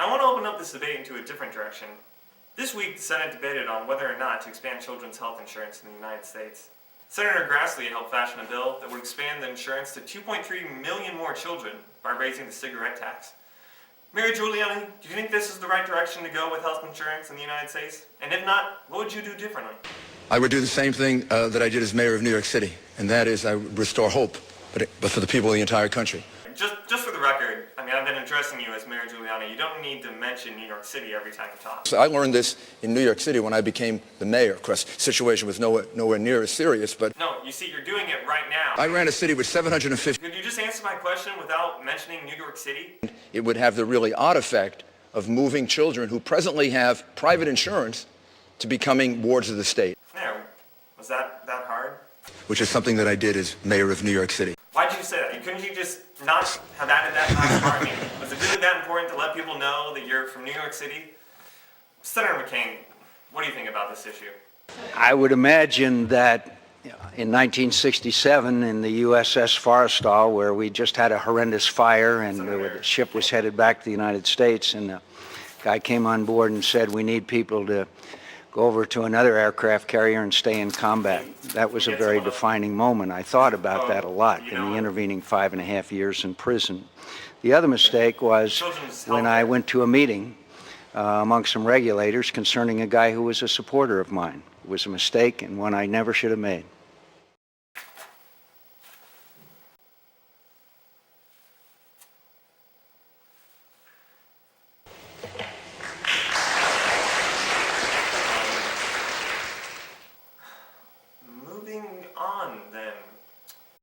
I want to open up this debate into a different direction. This week, the Senate debated on whether or not to expand children's health insurance in the United States. Senator Grassley helped fashion a bill that would expand the insurance to 2.3 million more children by raising the cigarette tax. Mayor Giuliani, do you think this is the right direction to go with health insurance in the United States? And if not, what would you do differently? I would do the same thing that I did as mayor of New York City, and that is I would restore hope, but for the people of the entire country. Just for the record, I've been addressing you as Mayor Giuliani. You don't need to mention New York City every time you talk. So I learned this in New York City when I became the mayor. Of course, the situation was nowhere near as serious, but... No, you see, you're doing it right now. I ran a city with 750... Could you just answer my question without mentioning New York City? It would have the really odd effect of moving children who presently have private insurance to becoming wards of the state. Yeah, was that hard? Which is something that I did as mayor of New York City. Why did you say that? Couldn't you just not have added that last part? Was it really that important to let people know that you're from New York City? Senator McCain, what do you think about this issue? I would imagine that in 1967 in the USS Forrestal, where we just had a horrendous fire and the ship was headed back to the United States, and the guy came on board and said, we need people to go over to another aircraft carrier and stay in combat. That was a very defining moment. I thought about that a lot in the intervening 5.5 years in prison. The other mistake was when I went to a meeting among some regulators concerning a guy who was a supporter of mine. It was a mistake and one I never should have made.